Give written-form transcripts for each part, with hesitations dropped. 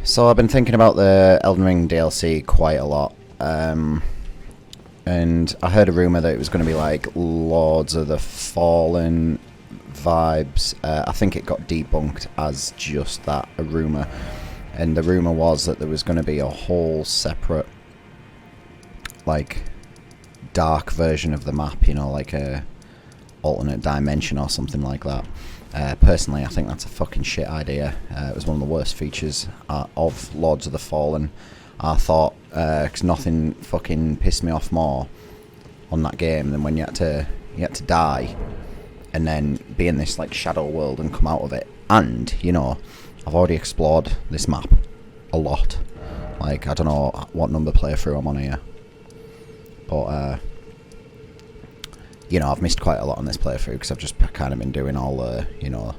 So I've been thinking about the Elden Ring DLC quite a lot, and I heard a rumour that it was going to be like Lords of the Fallen vibes. I think it got debunked as just that, a rumour, and the rumour was that there was going to be a whole separate, like, dark version of the map, you know, like a alternate dimension or something like that. Personally, I think that's a fucking shit idea. It was one of the worst features of Lords of the Fallen, I thought, because nothing fucking pissed me off more on that game than when you had to die and then be in this like shadow world and come out of it. And, you know, I've already explored this map a lot. Like, I don't know what number playthrough I'm on here, but you know, I've missed quite a lot on this playthrough because I've just kind of been doing all the, you know,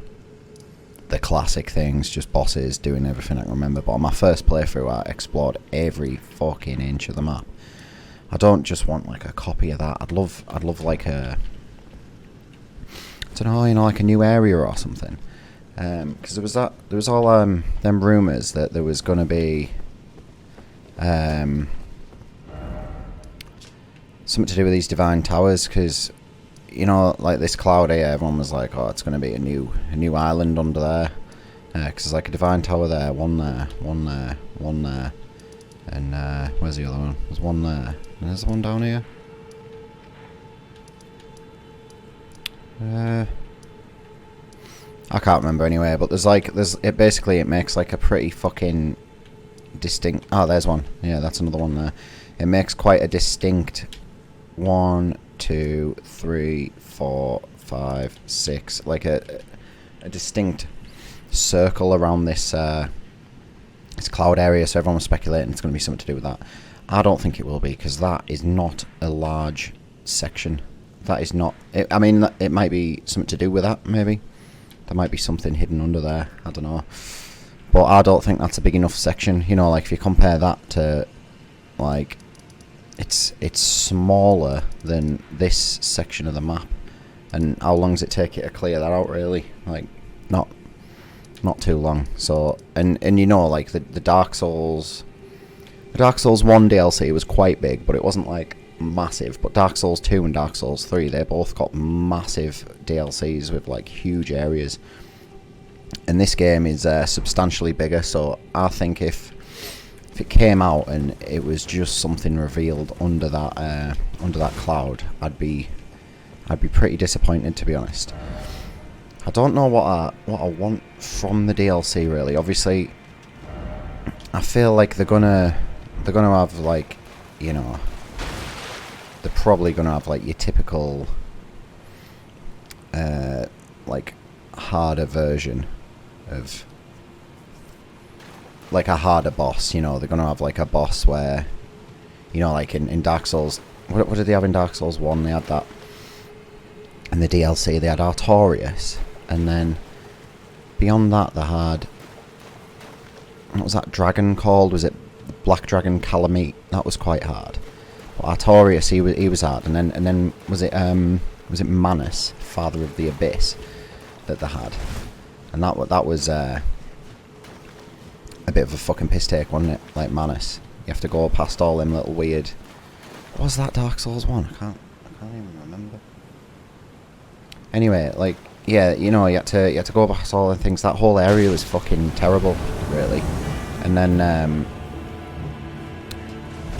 the classic things, just bosses, doing everything I can remember. But on my first playthrough, I explored every fucking inch of the map. I don't just want like a copy of that. I'd love like a, I don't know, you know, like a new area or something. Because there was all them rumours that there was going to be something to do with these divine towers, because, you know, like this cloud here, everyone was like, oh, it's going to be a new island under there, because there's like a divine tower there, one there, and where's the other one? There's one there, and there's one down here. I can't remember anyway, but it makes like a pretty fucking distinct, oh, there's one, yeah, that's another one there. It makes quite a distinct 1, 2, 3, 4, 5, 6, like a distinct circle around this this cloud area, so everyone was speculating it's going to be something to do with that. I don't think it will be, because that is not a large section. That is not, I mean, it might be something to do with that, maybe. There might be something hidden under there, I don't know. But I don't think that's a big enough section, you know, like if you compare that to, like, it's smaller than this section of the map, and how long does it take you to clear that out, really? Like, not too long. So, and you know, like the Dark Souls 1 DLC was quite big, but it wasn't like massive. But Dark Souls 2 and Dark Souls 3, they both got massive DLCs with like huge areas, and this game is substantially bigger. So I think if it came out and it was just something revealed under that cloud, I'd be pretty disappointed, to be honest. I don't know what I want from the DLC, really. Obviously, I feel like they're gonna have, like, you know, they're probably gonna have like your typical like harder version of, like, a harder boss, you know. They're gonna have like a boss where, you know, like in Dark Souls, what did they have in Dark Souls 1? They had that, in the DLC they had Artorias, and then beyond that they had, what was that dragon called? Was it Black Dragon Calamite? That was quite hard. But Artorias, he was hard, and then was it Manus, Father of the Abyss, that they had, and that was a bit of a fucking piss take, wasn't it? Like Manus, you have to go past all them little weird. What was that Dark Souls 1? I can't even remember. Anyway, like, yeah, you know, you had to go past all the things. That whole area was fucking terrible, really. And then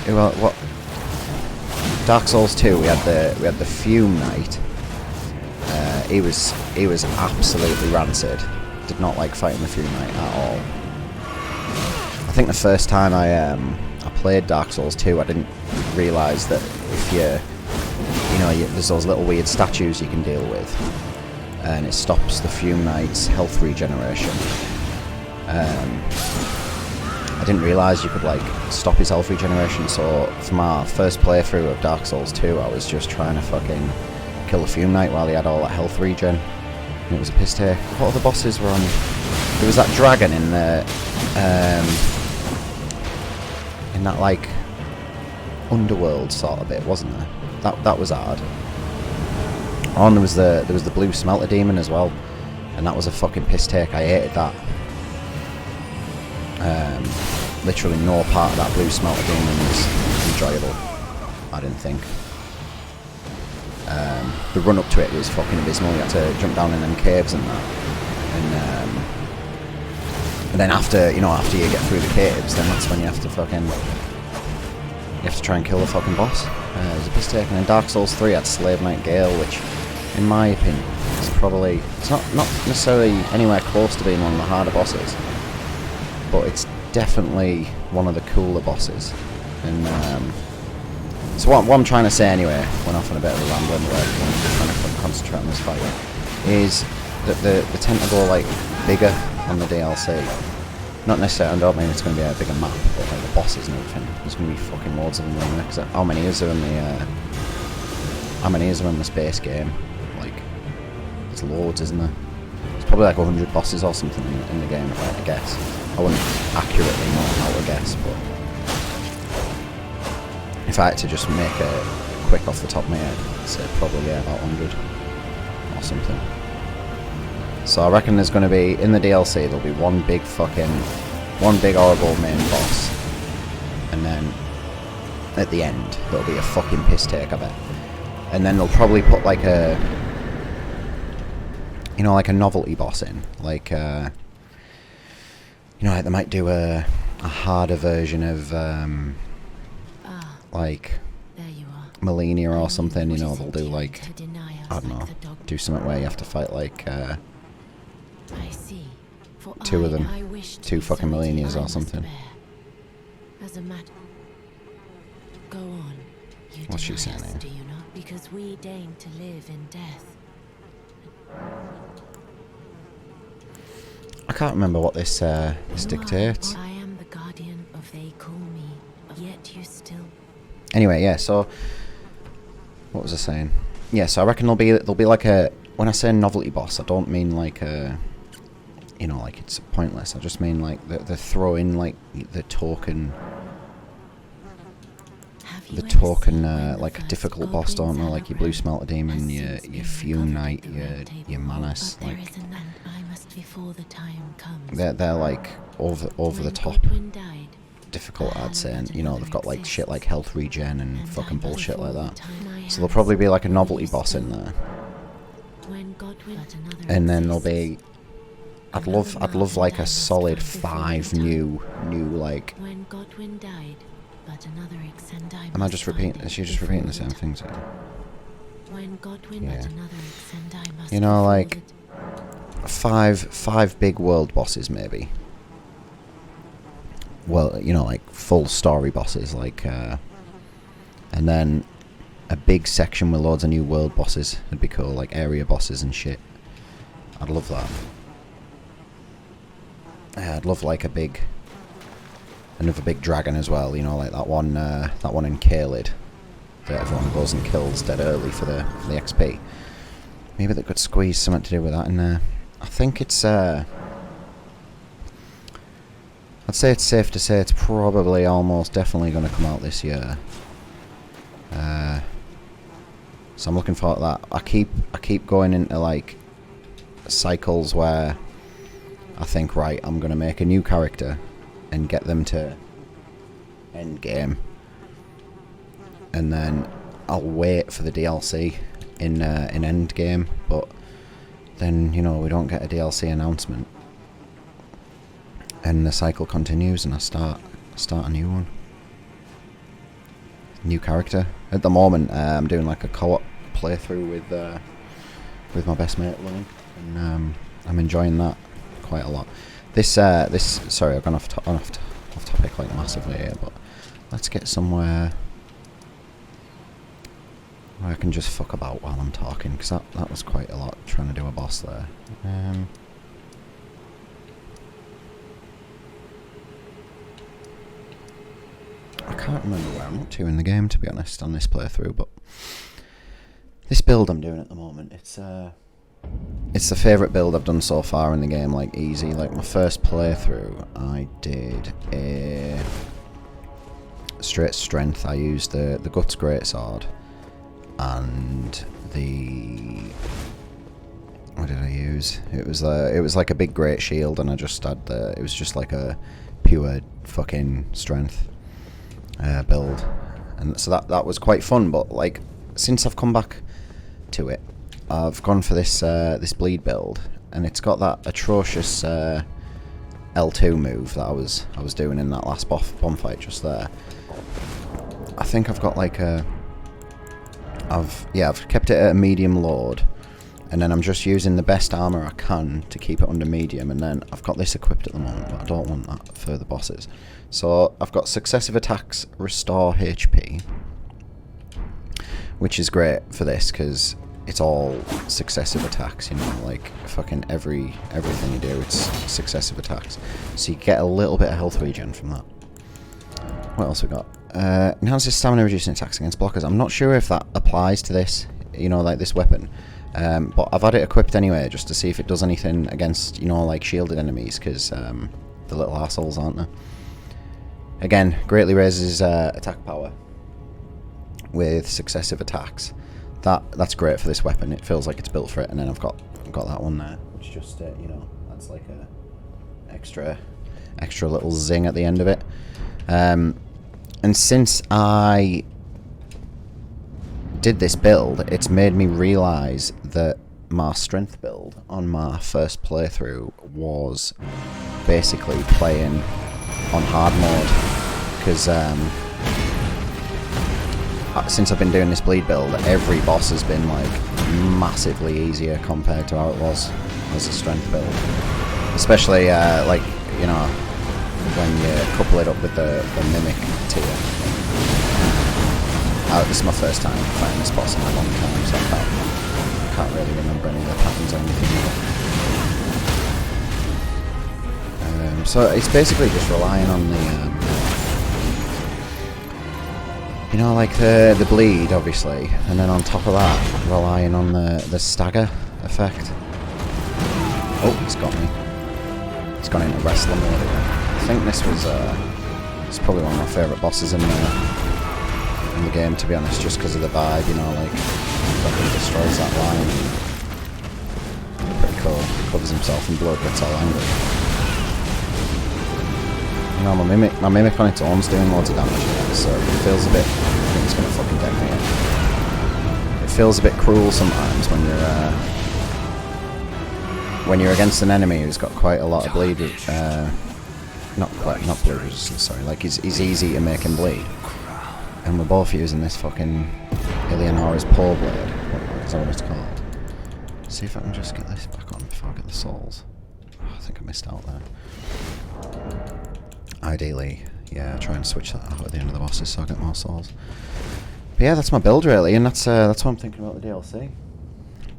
well, what? Dark Souls 2, we had the Fume Knight. He was absolutely rancid. Did not like fighting the Fume Knight at all. I think the first time I played Dark Souls 2, I didn't realise that if you know, there's those little weird statues you can deal with, and it stops the Fume Knight's health regeneration. I didn't realise you could, like, stop his health regeneration, so for my first playthrough of Dark Souls 2, I was just trying to fucking kill the Fume Knight while he had all that health regen, and it was a piss take. What other bosses were on? There was that dragon in the in that, like, underworld sort of bit, wasn't there? That was hard. Oh, and there was the blue smelter demon as well, and that was a fucking piss take. I hated that. Literally no part of that blue smelter demon is enjoyable, I didn't think. The run up to it was fucking abysmal. You had to jump down in them caves and that. And then after you get through the caves, then that's when you have to try and kill the fucking boss. It was a piss take. And in Dark Souls 3 I had Slave Knight Gale, which, in my opinion, is probably... It's not necessarily anywhere close to being one of the harder bosses, but it's definitely one of the cooler bosses. And so what I'm trying to say anyway, went off on a bit of a rambling where I'm trying to concentrate on this fight, is that they tend to go like bigger on the DLC. Not necessarily, I don't mean it's going to be a bigger map, but like the bosses and everything. There's going to be fucking loads of them in there. Cause how many is there in the space game? Like, there's loads, isn't there? There's probably like 100 bosses or something in the game, I guess. I wouldn't accurately know how to guess, but if I had to just make a quick off the top of my head, I'd say probably about 100 or something. So I reckon there's going to be, in the DLC, there'll be one big horrible main boss, and then at the end there'll be a fucking piss take, I bet. And then they'll probably put like a, like a novelty boss in, like like they might do a harder version of like Millennia or something. They'll do like, I don't know, do something where you have to fight like two of them, two fucking Millennias or something. What's she saying here? Because we deign to live in death. I can't remember what this dictates. I am the guardian of they call me, yet you still. Anyway, yeah. So what was I saying? Yeah. So I reckon there'll be like a. When I say novelty boss, I don't mean like a. Like it's pointless. I just mean like they throw in like the token. Like a difficult boss, don't know, like your Blue Smelter Demon, your Fume Knight, your Manus, like they're like over the top difficult, I'd say. And they've got like shit like health regen and fucking bullshit like that. So there'll probably be like a novelty boss in there, and then there'll be. I'd love like a solid 5 new like. Am I just repeating? Is she just repeating the same things? Yeah. Like 5 big world bosses maybe. Well, like full story bosses, like, and then a big section with loads of new world bosses. It'd be cool, like area bosses and shit. I'd love that. Yeah, I'd love like another big dragon as well, like that one in Caelid that everyone goes and kills dead early for the XP. Maybe they could squeeze something to do with that in there. I think it's I'd say it's safe to say it's probably almost definitely going to come out this year. So I'm looking forward to that. I keep going into like cycles where I think, right, I'm going to make a new character and get them to end game, and then I'll wait for the DLC in end game. But then we don't get a DLC announcement, and the cycle continues, and I start a new one, new character. At the moment, I'm doing like a co-op playthrough with my best mate Lily, and I'm enjoying that quite a lot. This sorry, I've gone off topic like massively here, but let's get somewhere where I can just fuck about while I'm talking, because that was quite a lot trying to do a boss there. I can't remember where I'm up to in the game, to be honest, on this playthrough, but this build I'm doing at the moment, it's the favourite build I've done so far in the game, like easy. Like my first playthrough, I did a straight strength. I used the Guts Greatsword and what did I use? It was like a big great shield, and I just had it was just like a pure fucking strength build, and so that was quite fun. But like, since I've come back to it, I've gone for this this bleed build, and it's got that atrocious L2 move that I was doing in that last bomb fight just there. I think I've got like I've kept it at a medium load, and then I'm just using the best armor I can to keep it under medium, and then I've got this equipped at the moment, but I don't want that for the bosses. So I've got successive attacks restore HP, which is great for this because it's all successive attacks, you know, like fucking everything you do, it's successive attacks. So you get a little bit of health regen from that. What else we got? Enhances stamina, reducing attacks against blockers. I'm not sure if that applies to this, you know, like this weapon. But I've had it equipped anyway, just to see if it does anything against, you know, like shielded enemies, because the little assholes, aren't they? Again, greatly raises attack power with successive attacks. That's great for this weapon. It feels like it's built for it. And then I've got that one there, which just you know, that's like a extra little zing at the end of it. And since I did this build, it's made me realise that my strength build on my first playthrough was basically playing on hard mode, because since I've been doing this bleed build, every boss has been like massively easier compared to how it was as a strength build. Especially like, you know, when you couple it up with the mimic tier. This is my first time fighting this boss in a long time, so I can't really remember any of the patterns or anything. So it's basically just relying on the you know, like the bleed, obviously, and then on top of that, relying on the stagger effect. Oh, it's got me. It's gone into wrestling mode again. I think this was it's probably one of my favourite bosses in the game, to be honest, just because of the vibe, you know, like fucking destroys that line. Pretty cool. Covers himself in blood, gets all angry. You know, my mimic on its own's doing loads of damage again, so it feels a bit. I think it's gonna fucking detonate. It feels a bit cruel sometimes when you're against an enemy who's got quite a lot of bleed. Not bleed resistance, sorry. Like he's easy to make him bleed. And we're both using this fucking Eleonora's Pole Blade. Is that what it's called? See if I can just get this back on before I get the souls. Oh, I think I missed out there. Ideally, yeah, try and switch that out at the end of the bosses so I get more souls. But yeah, that's my build really, and that's what I'm thinking about the DLC.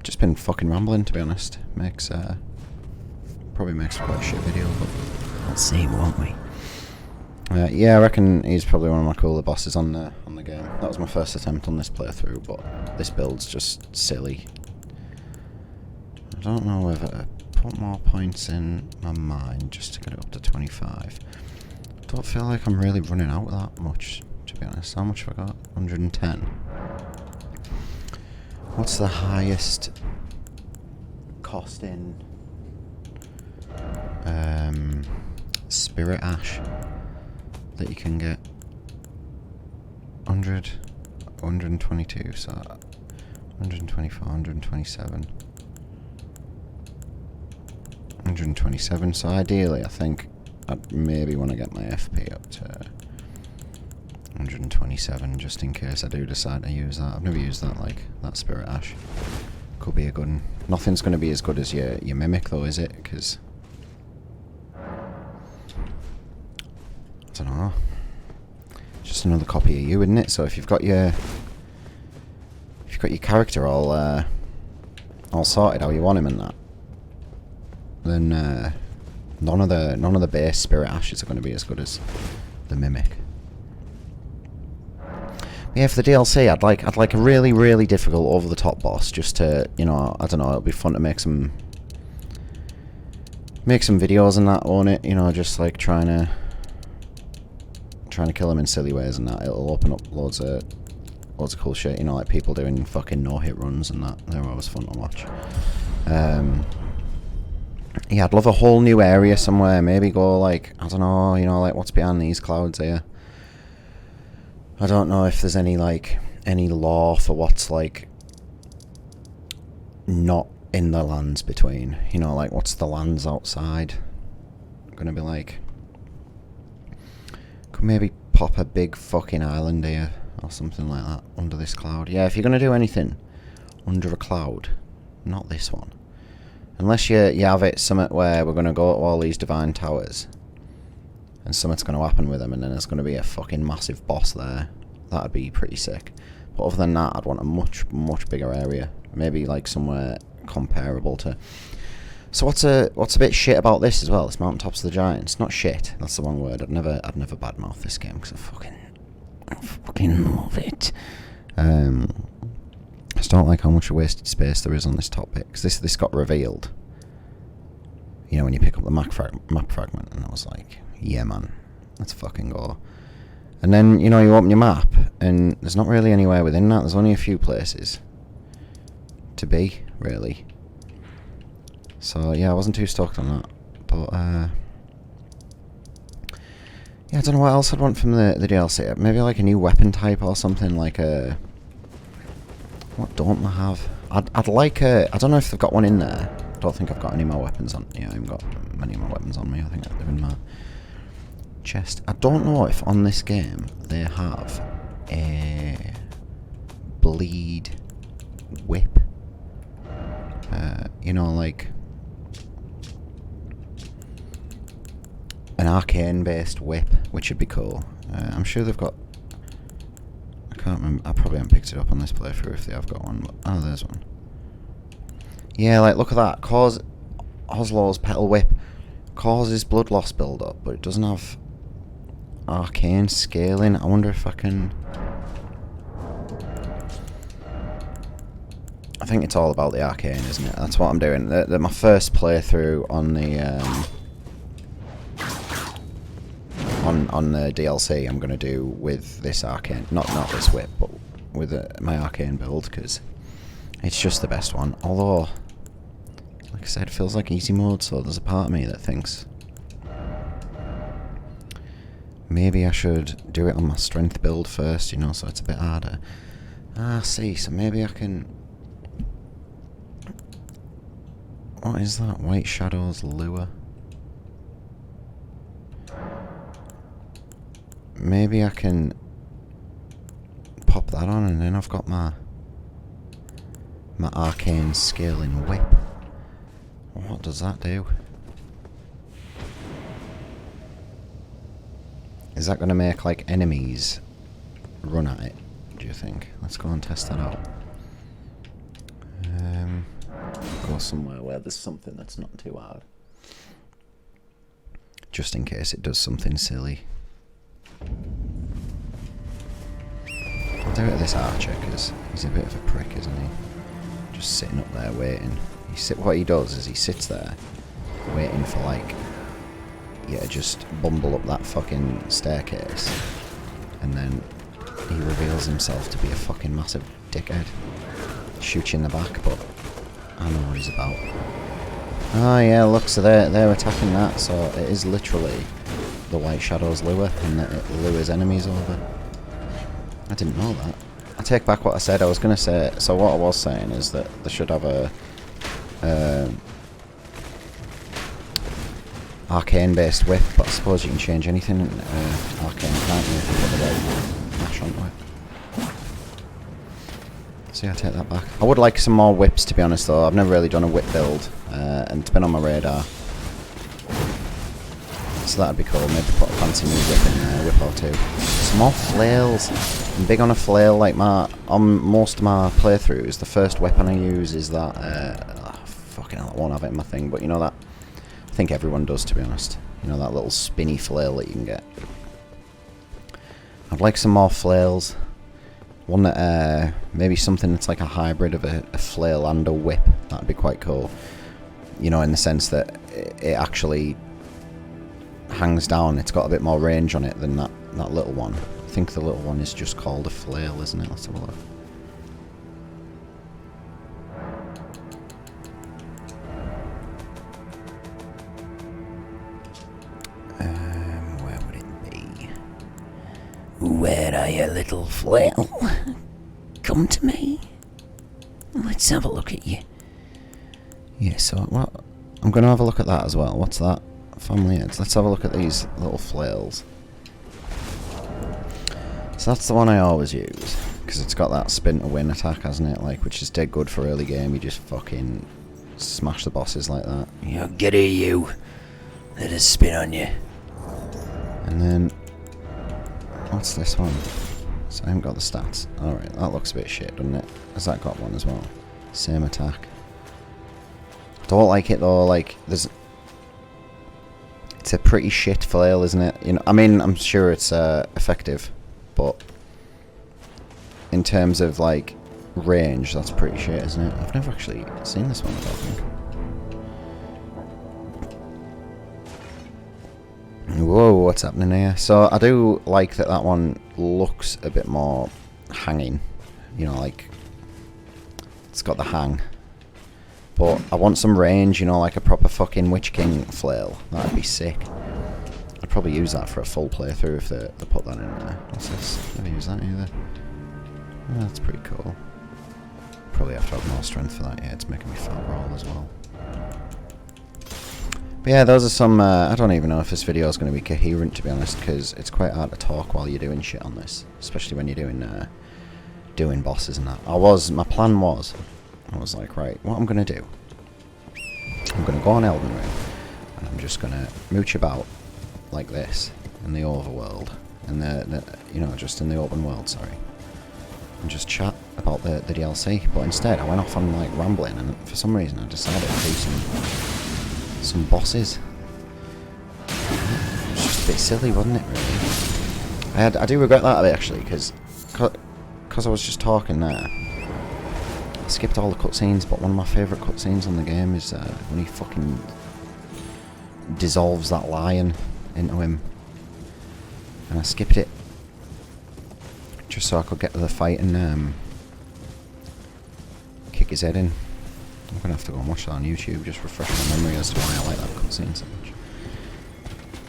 Just been fucking rambling, to be honest. Probably makes quite a shit video, but we'll see, won't we? Yeah, I reckon he's probably one of my cooler bosses on the game. That was my first attempt on this playthrough, but this build's just silly. I don't know whether to put more points in my mind just to get it up to 25. Don't feel like I'm really running out of that much, to be honest. How much have I got? 110. What's the highest costing Spirit Ash that you can get? 100, 122, so 124, 127. 127, so ideally I think I'd maybe want to get my FP up to 127 just in case I do decide to use that. I've never used that, like, that Spirit Ash. Could be a good one. Nothing's going to be as good as your Mimic though, is it? Because I don't know. Just another copy of you, isn't it? So if you've got your character all sorted how you want him and that, then none of the base Spirit Ashes are going to be as good as the Mimic. But yeah, for the DLC, I'd like a really, really difficult over the top boss, just to, you know, I don't know, it'll be fun to make some videos and that on it, you know, just like trying to kill him in silly ways and that. It'll open up loads of cool shit, you know, like people doing fucking no-hit runs and that. They're always fun to watch. Yeah, I'd love a whole new area somewhere. Maybe go like, I don't know, you know, like what's behind these clouds here. I don't know if there's any like any law for what's like not in the lands between. You know, like what's the lands outside gonna be like? Could maybe pop a big fucking island here or something like that under this cloud. Yeah, if you're gonna do anything under a cloud, not this one. Unless you have it something where we're going to go to all these divine towers and something's going to happen with them and then there's going to be a fucking massive boss there. That'd be pretty sick. But other than that, I'd want a much, much bigger area. Maybe like somewhere comparable to... So what's a bit shit about this as well? It's Mountaintops of the Giants. Not shit, that's the wrong word. I'd never badmouth this game because I fucking love it. I just don't like how much wasted space there is on this top bit, because this got revealed, you know, when you pick up the map fragment, and I was like, yeah man, let's fucking go. And then, you know, you open your map and there's not really anywhere within that. There's only a few places to be, really. So yeah, I wasn't too stoked on that, but yeah, I don't know what else I'd want from the DLC. Maybe like a new weapon type or something, like a... What don't they have? I'd like a... I don't know if they've got one in there. I don't think I've got any more weapons on... Yeah, I haven't got many more weapons on me. I think they're in my chest. I don't know if on this game they have a bleed whip. You know, like an arcane-based whip, which would be cool. I'm sure they've got... I can't remember. I probably haven't picked it up on this playthrough if they have got one. But, oh, there's one. Yeah, like, look at that. Oslow's Petal Whip causes blood loss build-up, but it doesn't have arcane scaling. I wonder if I can... I think it's all about the arcane, isn't it? That's what I'm doing. My first playthrough on the... on the DLC I'm going to do with this arcane, not this whip, but with my arcane build, because it's just the best one. Although, like I said, it feels like easy mode, so there's a part of me that thinks maybe I should do it on my strength build first, you know, so it's a bit harder. See, so maybe I can... What is that? White Shadow's Lure? Maybe I can pop that on and then I've got my arcane scaling whip. What does that do? Is that going to make like enemies run at it, do you think? Let's go and test that out. Go somewhere where there's something that's not too hard. Just in case it does something silly. I'll do it to this archer because he's a bit of a prick, isn't he? Just sitting up there waiting. What he does is he sits there waiting for like you to just bumble up that fucking staircase, and then he reveals himself to be a fucking massive dickhead. Shoots you in the back, but I know what he's about. Oh yeah, look, so they're attacking that, so it is literally the White Shadow's lure, and it lures enemies over. I didn't know that. I take back what I said. I was going to say... So what I was saying is that they should have a... arcane-based whip, but I suppose you can change anything in arcane, can't you, if you put the right mash onto it. So yeah, I take that back. I would like some more whips, to be honest, though. I've never really done a whip build, and it's been on my radar. So that'd be cool. Maybe put a fancy new whip in there, whip or two. Some more flails. I'm big on a flail. Like on most of my playthroughs, the first weapon I use is that. Fucking hell, I won't have it in my thing, but you know that. I think everyone does, to be honest. You know that little spinny flail that you can get. I'd like some more flails. One that maybe something that's like a hybrid of a flail and a whip. That'd be quite cool. You know, in the sense that it actually hangs down. It's got a bit more range on it than that little one. I think the little one is just called a flail, isn't it? Let's have a look. Where are you, little flail? Come to me. Let's have a look at you. Yeah, so what? I'm going to have a look at that as well. What's that? Family heads. Let's have a look at these little flails. So that's the one I always use, because it's got that spin to win attack, hasn't it? Like, which is dead good for early game. You just fucking smash the bosses like that. You get here, you. Let us spin on you. And then, what's this one? So I haven't got the stats. Alright, that looks a bit shit, doesn't it? Has that got one as well? Same attack. Don't like it though, like, it's a pretty shit flail, isn't it? You know, I mean, I'm sure it's effective, but in terms of, like, range, that's pretty shit, isn't it? I've never actually seen this one, I don't think. Whoa, what's happening here? So I do like that one looks a bit more hanging. You know, like, it's got the hang. But I want some range, you know, like a proper fucking Witch King flail. That'd be sick. I'd probably use that for a full playthrough if they put that in there. What's this? Never use that either. Oh, that's pretty cool. Probably have to have more strength for that, yeah, it's making me fat roll as well. But yeah, those are some, I don't even know if this video is going to be coherent, to be honest, because it's quite hard to talk while you're doing shit on this, especially when you're doing bosses and that. My plan was, I was like, right, what I'm going to do, I'm going to go on Elden Ring, and I'm just going to mooch about like this, in the overworld, and you know, just in the open world, sorry, and just chat about the DLC, but instead I went off on, like, rambling, and for some reason I decided to do some bosses. It's just a bit silly, wasn't it, really? I do regret that a bit, actually, because I was just talking there. I skipped all the cutscenes, but one of my favourite cutscenes on the game is when he fucking dissolves that lion into him. And I skipped it just so I could get to the fight and kick his head in. I'm gonna have to go and watch that on YouTube, just refresh my memory as to why I like that cutscene so much.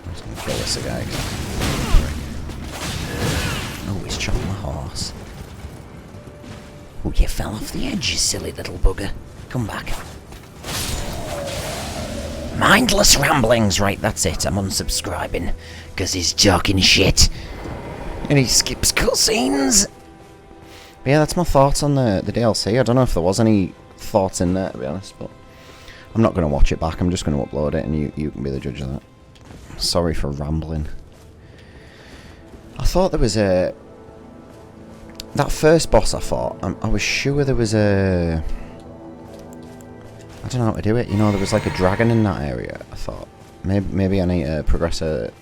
I'm just gonna kill this guy. Oh, he's chopping my horse. Oh, you fell off the edge, you silly little bugger. Come back. Mindless ramblings, right, that's it. I'm unsubscribing, because he's talking shit. And he skips cutscenes. But yeah, that's my thoughts on the DLC. I don't know if there was any thoughts in there, to be honest, but I'm not going to watch it back. I'm just going to upload it, and you can be the judge of that. Sorry for rambling. I thought there was that first boss, I was sure there was I don't know how to do it, you know, there was like a dragon in that area. I thought maybe I need to progress that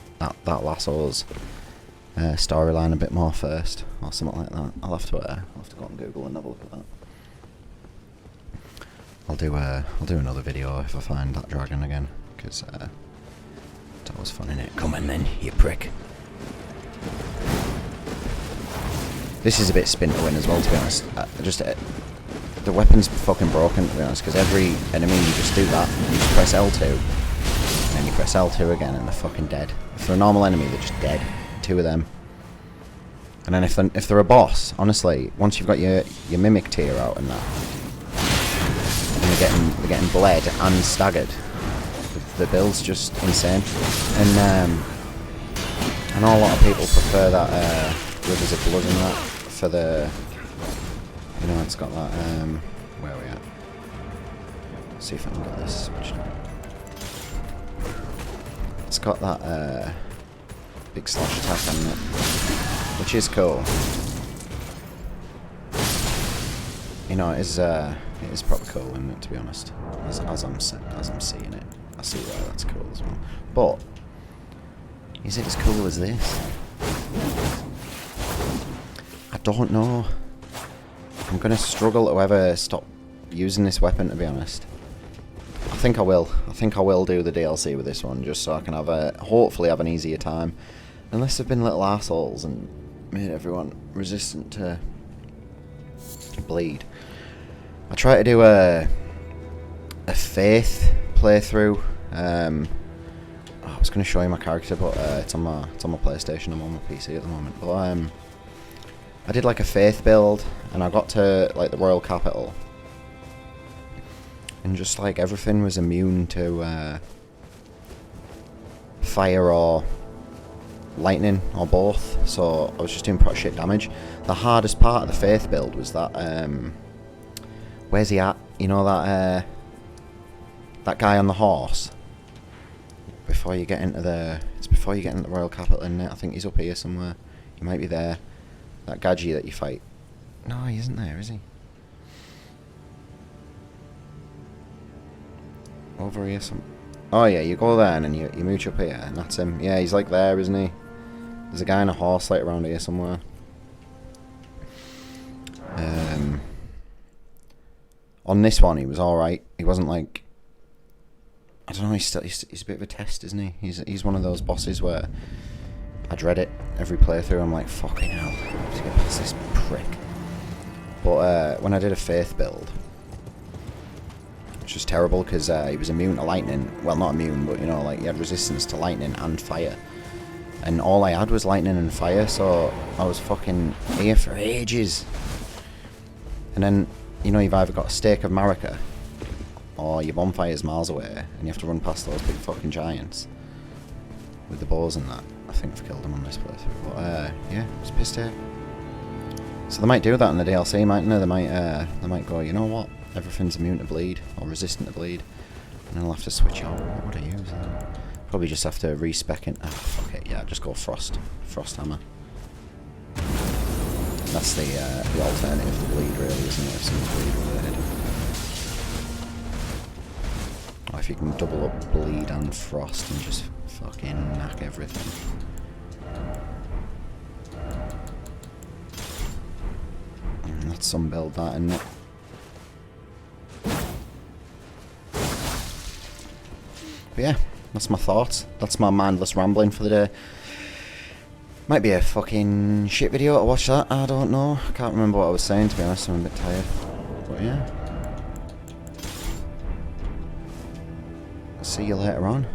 Lasso's storyline a bit more first, or something like that. I'll have to go on Google and have a look at that. I'll do another video if I find that dragon again, because that was fun, innit? Come on then, you prick. This is a bit spin to win as well, to be honest. The weapon's fucking broken, to be honest, because every enemy you just do that, you just press L2, and then you press L2 again, and they're fucking dead. If they're a normal enemy, they're just dead. 2 of them. And then if they're a boss, honestly, once you've got your mimic tier out and that, and they're getting bled and staggered, the build's just insane. And I know a lot of people prefer that Rivers of Blood and that for the, you know, it's got that, where are we at? Let's see if I can get this switched on. It's got that big slash attack on it, which is cool. You know, it is proper cool, isn't it, to be honest? As I'm seeing it, I see why that's cool as well. But is it as cool as this? I don't know. I'm gonna struggle to ever stop using this weapon, to be honest. I think I will. I think I will do the DLC with this one, just so I can hopefully have an easier time. Unless they've been little assholes and made everyone resistant to bleed. I try to do a faith playthrough I was going to show you my character, but it's on my PlayStation. I'm on my PC at the moment. But I did like a faith build, and I got to like the royal capital, and just like everything was immune to fire or lightning or both. So I was just doing pretty shit damage. The hardest part of the faith build was that where's he at? You know that that guy on the horse. Before you get into the royal capital, isn't it? I think he's up here somewhere. He might be there. That Gadji that you fight. No, he isn't there, is he? Over here some. Oh yeah, you go there and then you mooch up here, and that's him. Yeah, he's like there, isn't he? There's a guy on a horse like around here somewhere. On this one, he was all right. He wasn't like. I don't know. He's a bit of a test, isn't he? He's one of those bosses where I dread it every playthrough. I'm like, fucking hell, let's get past this prick. But when I did a faith build, which was terrible because he was immune to lightning. Well, not immune, but you know, like he had resistance to lightning and fire. And all I had was lightning and fire, so I was fucking here for ages. And then, you know, you've either got a stake of Marika, or your bonfire's miles away, and you have to run past those big fucking giants with the bows and that. I think I've killed them on this playthrough, but yeah, I was pissed here. So they might do that in the DLC, mightn't they? They might go, you know what? Everything's immune to bleed or resistant to bleed, and I'll have to switch out. What would I use? Probably just have to respec it. Oh, fuck it. Yeah, just go frost hammer. That's the alternative to bleed, really, isn't it? If something's bleed related. Or if you can double up bleed and frost and just fucking knack everything. That's some build, that, isn't it? But yeah, that's my thoughts. That's my mindless rambling for the day. Might be a fucking shit video to watch that, I don't know. I can't remember what I was saying, to be honest. I'm a bit tired. But yeah. See you later on.